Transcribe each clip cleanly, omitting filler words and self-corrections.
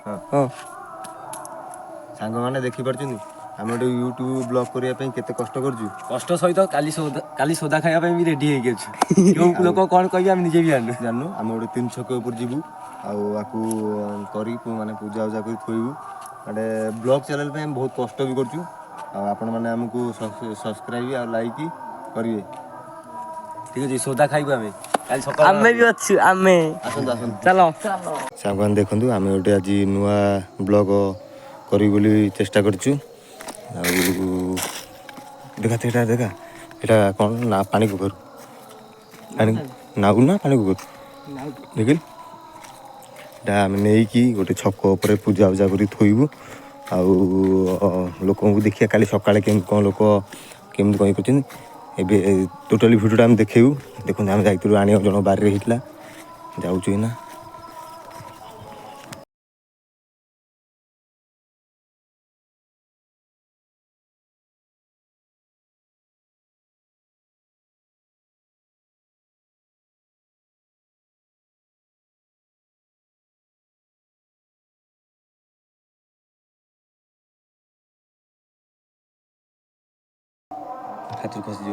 हाँ सांग मैंने देखिपुं आम गोटे यूट्यूब ब्लॉग करने केते कष्ट करूँ कष्ट सहित काली सोदा खाइबा भी रेडी हो लोक कौन कह निजे भी जानू आम गोटे 3 छक उपर जीवु आपू माने पूजा उजा कर थोबू गोटे ब्लॉग चैनल पे बहुत कष्ट भी करूँ आपण मैंने आमको सब्सक्राइब और लाइक करेंगे ठीक अच्छे सोदा खाइबू आमे भी अच्छु आमे आसतु आसतु चलो सामान देखु आम गोटे आज नुआ ब्लॉग करी बोली चेष्टा करचु देखा देखा यहाँ कौन ना पानी कुकर नागु ना पानी कुकर देखिल आम नहीं गोटे छक उपर पूजा उजा कर थोबू लोक देखिए काली सकाଳେ केमती कौन लोक केमती कहीं कर टोटाली भिडियोटा आम देखू देखो आम जाइलु आने जन बारे होता जाऊँ ना खातिर खसी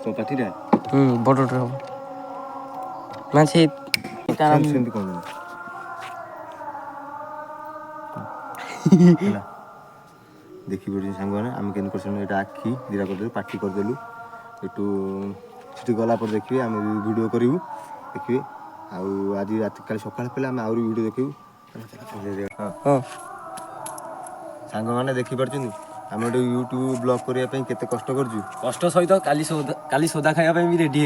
तो पाठी बड़ माछे सेमती कौन देखी पड़े सांग मैंने आम के यहाँ आखि दीटा करदे पाटी करदेलु एटू गलापर देखिए आम वीडियो करूँ देखिए आज रात का सका पे आम आहरी वीडियो देखू हाँ सांग मैंने देखिपुं आम गोटे यूट्यूब ब्लॉग करने केते कष्ट करूँ कष्ट सहित काली सोदा खाइबा भी रेडी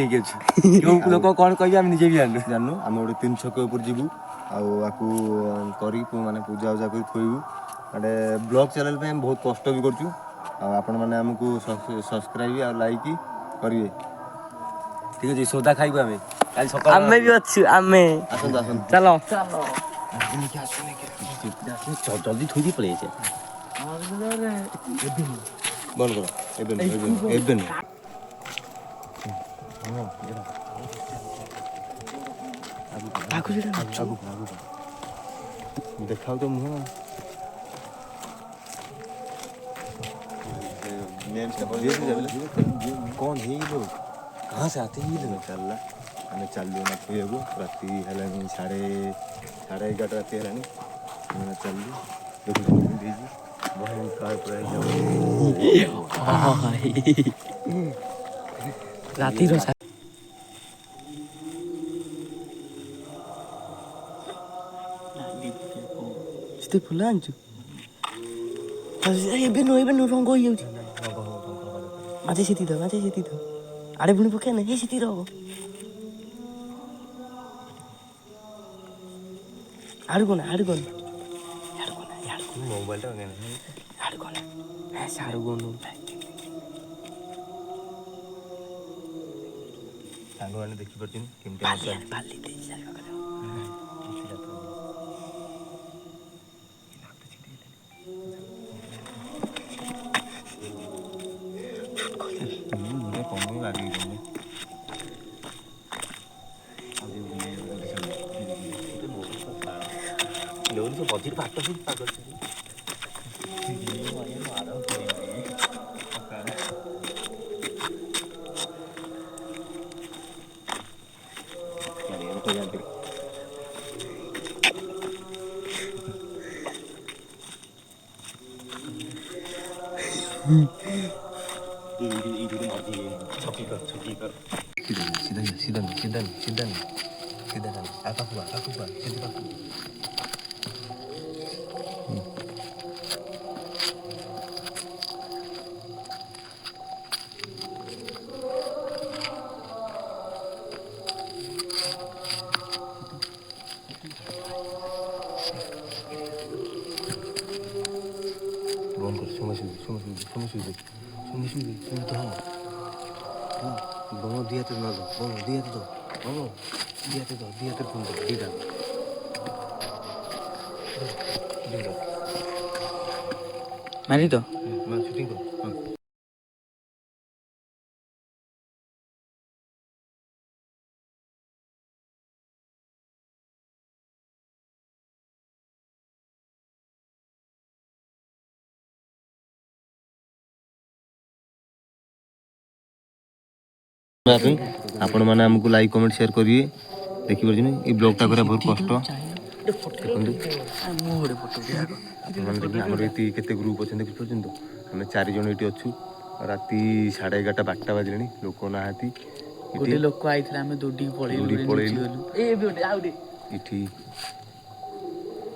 हो लोक कौन कह निजे भी जानू आम गोटे 3 छक उपर जीवु आपू माने पूजा उजा कर थोबू गोटे ब्लॉग चैनल पे बहुत कष्ट भी करूँ आपण मैंने आमको सब्सक्राइब और लाइक करेंगे ठीक अच्छे सोदा खाइबू आमे भी अच्छु आमे आसतु आसतु चलो जल्दी थोड़ी पड़े बंद करो एबेन देखा तो मुँह कौन है ये लोग कहाँ से आते हैं चलला आम चलू ना थोबू राति है 11:30 राति है चलू राति रो स्टे फुल आंचु एबे नो रंग हो जाउची माछे सेती दो आड़े पुणी पके ना हे सेती रहो आड़गोना मोबाइल आड़गोना है साड़गोनो सांग मैंने देखिपुं केमती बाली दे सारा कम लगे बजट भात पागल सीधा बंद कर सुमे तो बनो दिया तो ना दो दिया तो फोन दो दीटा मारी तो शूटिंग करो आपण मैंने आमको लाइक कमेंट शेयर करिए देखिए ये ब्लॉगटा करा बहुत कष्ट देखिए आम ये ग्रुप अच्छे देखिए आम 4 जन ये अच्छु राति 11:30 12टा बाजिले लोक ना गोटे लोक आइथिला हमें दौड़ी पळेलु इठी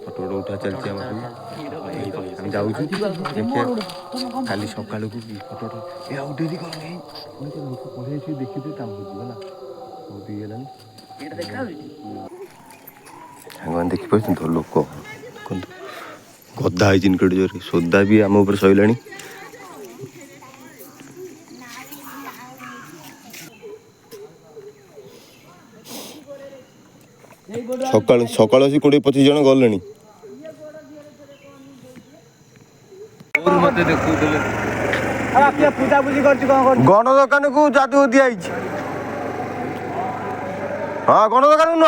फटो उठा चलती आम जाऊँ देखिए काली सका फटो डेरी कर लोक पढ़े देखी है सामान देखिए तो लोक गदा है निकट जोर सोदा भी आम उपर सैला सका सका 20-25 जन गले गण दुकान को जादू दिखाई हाँ गण दुकान न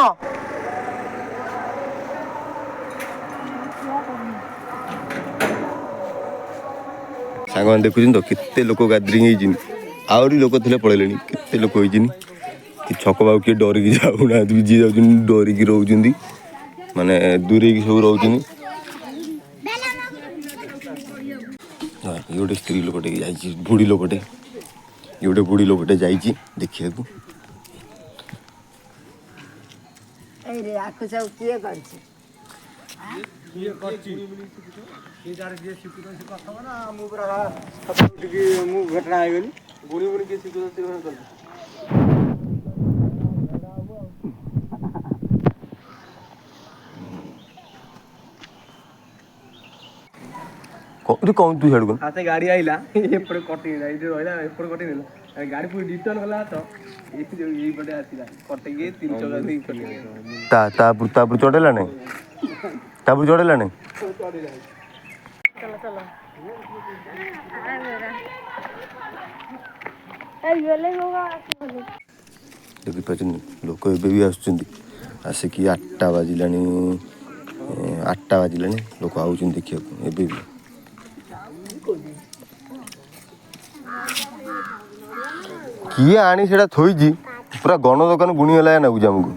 सांग मैंने देखुन तो केते लोक गैदरिंग आहरी लोक थे पड़े केते लोक कि छक बाबू किए डरिकी जाऊना जी जाऊँ डरिकी रोच माने दूरे सब रोच ये गोटे स्त्री लोकटे जाइए बुढ़ी लोकटे ये गोटे बुढ़ी लोकटे जाइए देखिए कौन तू छाड़ हाथे गाड़ी आइला एपटे कटी इधर रहला एपटे कटी नेला गाड़ी पूरी रिटर्न होला तो ए जो ई पटे आसीला कटे के 3 चौका नहीं कटी तापुर चढ़ेला नहीं तापुर चढ़ेला नहीं चलो देखिए लोक ए भी आसिक 8टा बाजिला 8टा बाजिला लोक आउन देखा भी किए आनी से थोड़ी पूरा गण दुकान गुणी है नागुच आमको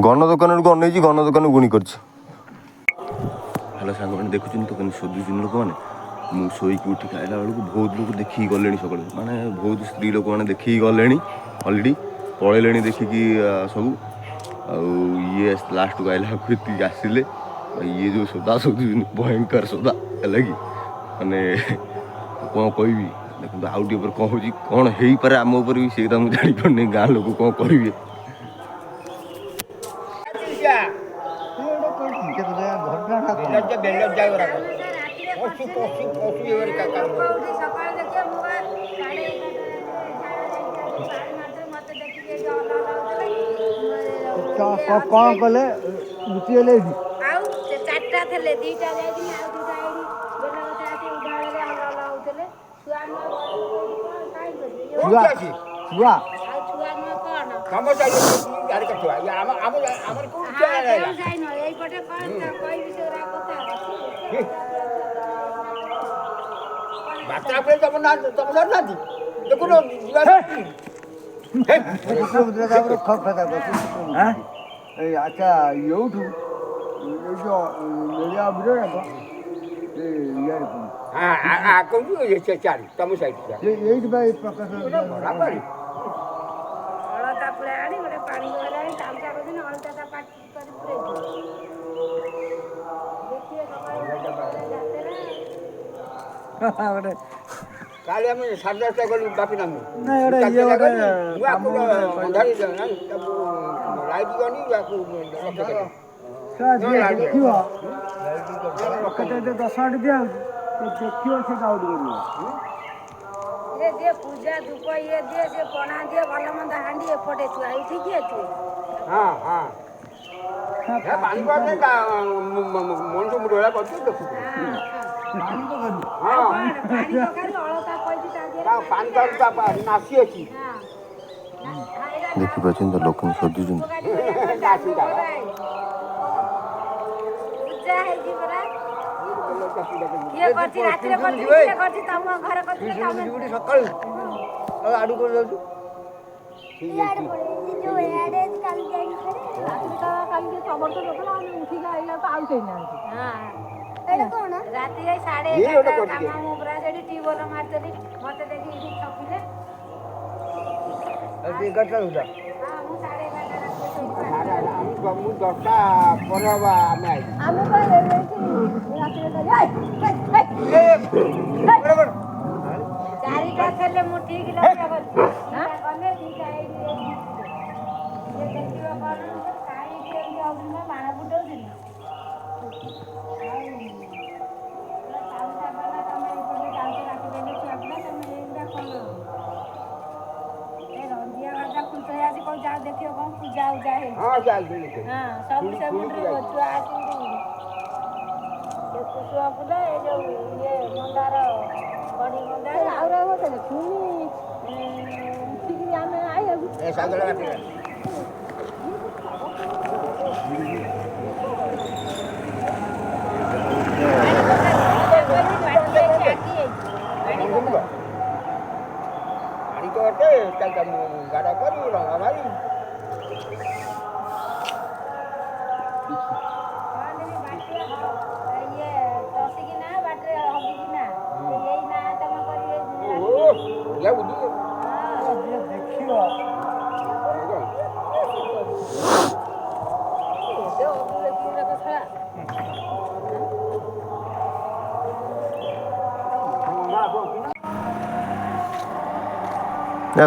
गण दुकान को अन गण दुकान गुणी कर साग मैंने देखुन तो सोधुन लोक मैंने मुझे शोक उठिक आइला बेलू बहुत लोग देखिकी गले सका माने बहुत स्त्री लोक मैंने देखिकी गले अलरेडी पलैले देखिकी सब ये लास्ट को आइला आसिले ये जो सौदा सोधु भयंकर सौदा है कि माने कौन कह देखो आउ टे कौन हो कौन हो पारे आम उपर भी से मुझे जापारे गाँ लोग कौन कह कौन कले लुचिले आउ से चारटा थले दीटा जाई आ दुटा आईडी बेला बता आती उडाले रे हल्ला लाउतले छुआ न काई करी छुआ छुआ आ छुआ न कोन काम जाई गाड़ी का छुआ हम को चला जाई न एई पटे कोन कोई विषय रा कथा बात्रा पे तुम ना देखो नो अच्छा योठू जो मेलिया बिरो हाँ कौन ये चार तम साइड ये भाई प्रकाश बराबर अलता पुरा आनी गोटे पानी गलानी तामचा को दिन अलता ता पाट कर पुरे देखिए गोटे काले हम 10:30 गलु बापी नाम नहीं अरे ये अरे काम अंधारी ना लाइट गनी याकू साज ये देखियो कते 10 मिनट दिया देखियो से गाउड करियो ये दे पूजा धूप ये दे से पणा दे भलो मंद हांडी एपटे छुआ ठीक है तू हां हां ये पानी पर का मन से मुडोला करते देखो पानी तो कर हां पानी तो खाली अलता कहि ता पानी का नासी अछि देखी पाचन तो लोक सोधुन नासी का पूजा है जी बरा ये करती रात रे करती तम घर करती तम सकाळ ଆଉ ଆଡୁ କରି ଯାଉଛୁ ଇଆଡେ ପଳେଇଛି ଯୋଉ ଇଆଡେ କାଲି ଯାଇକି କାଲି ଖବର ତ ଦେଖଲା ଆମେ ଉଠିକି ଆଇଲା ତ ଆଉ କେହି ନାହାନ୍ତି। ଏଇଟା କଣ ରାତି ଯାଇ 11:30 କାମ ମୁଁ ପୁରା ସେଠି ଟ୍ୟୁବଲ ମାରିଥିଲି ମତେ ଦେଖି ଏଠି ଠକିଲେ। ଆଉ ଟିକେ ଗଛ ଉଠା ମୁଁ 11:30 ରାତିରେ ଶୋଇକି ମୁଁ 10ଟା ପରେ ହବ ଆମେ ଆଇଲୁ ଆମେ ତ ଏଇଠି ରାତିରେ ଚାରିଟା ଥିଲେ ମୁଁ ଠିକ ଲକ୍ଷ୍ୟ କଲି ଗଲେ ଦିଟା ଏଇଠି ଦେଖିବ କଣ କାହିଁକି ଏମିତି ହଉଥିଲା ବାଣ ଫୁଟଉଥିଲି ଯାହା ଦେଖିବ କଣ ପୂଜା ଉଜା ହେଇଛି ହଁ ଚାଲ ସବୁ ସେ ମୁଣ୍ଡରେ ଛୁଆ ଆସିକି ସେ କୁସୁମ ଫୁଲ ଏ ଯୋଉ ଇଏ ମନ୍ଦାର ବଡି ମନ୍ଦାର ଆଉ ରହିବ ପୁଣି ଉଠିକିରି ଆମେ ଆଇବାକୁ ଏ ସାଇକେଲ ବାଟିରେ ପାଣି ତ ଅଟେ ଗାଡା କରି ରଙ୍ଗା ମାରି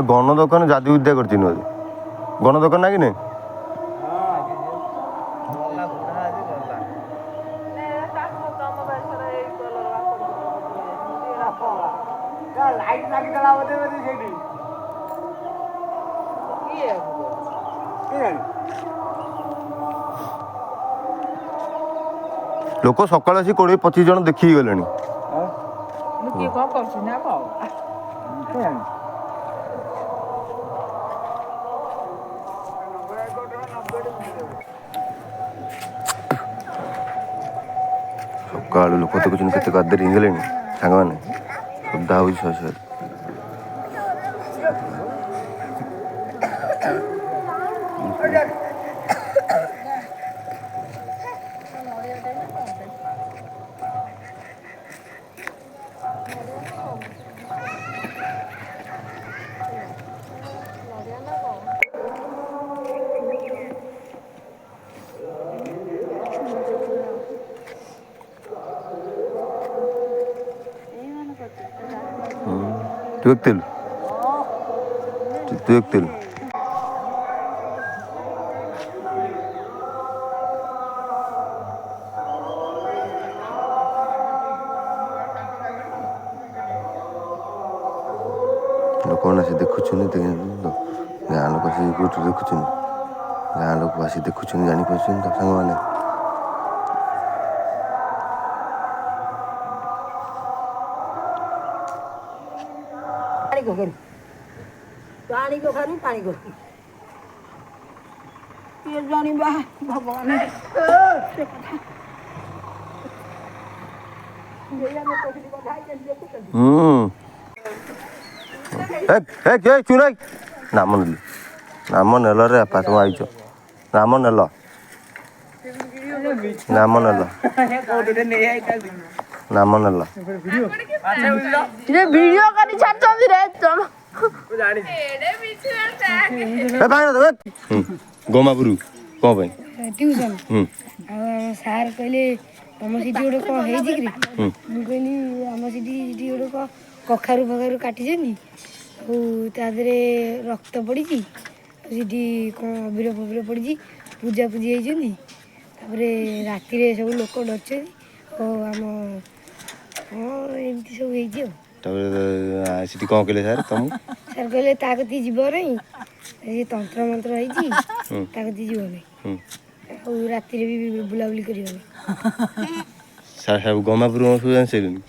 ଗଣ ଦୋକାନ ଯାଦୁ ବିଦ୍ୟା କରିଛି ନୁହେଁ ଗଣ ଦୋକାନ ନାଇଁ କି ନାଇଁ ଲାଇଟ୍ ଲାଗିଥିଲା ବୋଧେ ସେଇଠି ଲୋକ ସକାଳେ ଆସି 20-25 ଜଣ ଦେଖିକି ଗଲେଣି କିଏ କଣ କରୁଛି ନା କଣ ସକାଳୁ ଲୋକ ଦେଖୁଛନ୍ତି କେତେ ଗାଦରେ ହେଇଗଲେଣି ସାଙ୍ଗମାନେ ସଦା ହେଉଛି ଶହେ ଶହେ तू एकतील ଲୋକମାନେ ଆସି ଦେଖୁଛନ୍ତି ଗାଁ ଲୋକ ଆସି ଦେଖୁଛନ୍ତି ଗାଁ ଲୋକ ଆସି ଦେଖୁଛନ୍ତି ଜାଣିପାରୁଛନ୍ତି ତା ସାଙ୍ଗମାନେ ପାଣି କଖାରୁ ପାଣି କଖାରୁ କିଏ ଜାଣିବା ଭଗବାନ ଚୁନାଇ ନାମ ନେଲରେ ବାପା ତମ ଆଇଛ ନାମ ନେଲ ନାମ ନେଲ ଭିଡିଓ କରି ଛାଡୁଛନ୍ତି ରେ ଗୋମାପୁର କ'ଣ ପାଇଁ ଟିଉସନ ଆଉ ସାର୍ କହିଲେ ତମ ସେଠି ଗୋଟେ କ'ଣ ହେଇଛି କି ମୁଁ କହିଲି ଆମ ସେଠି ଗୋଟେ କ'ଣ କଖାରୁ ଫଖାରୁ କାଟିଛନ୍ତି ଆଉ ତା ଦେହରେ ରକ୍ତ ପଡ଼ିଛି ଆଉ ସେଠି କ'ଣ ଅବିର ଫବିର ପଡ଼ିଛି ପୂଜାପୂଜି ହେଇଛନ୍ତି ତାପରେ ରାତିରେ ସବୁ ଲୋକ ଡରୁଛନ୍ତି ଆଉ ଆମ ହଁ ଏମିତି ସବୁ ହେଇଛି ଆଉ ତାପରେ ସେଠି କ'ଣ କହିଲେ ସାର୍ ତମକୁ ସାର୍ କହିଲେ ତା କତିକି ଯିବ ନାହିଁ ସେ ତନ୍ତ୍ର ମନ୍ତ୍ର ହେଇଛି ତା କତିକି ଯିବ ନାହିଁ ଆଉ ରାତିରେ ବି ବୁଲାବୁଲି କରିବନି ସାର୍ ସବୁ ଗମାପୁର ସବୁ ଜାଣି ସାରିଲେଣି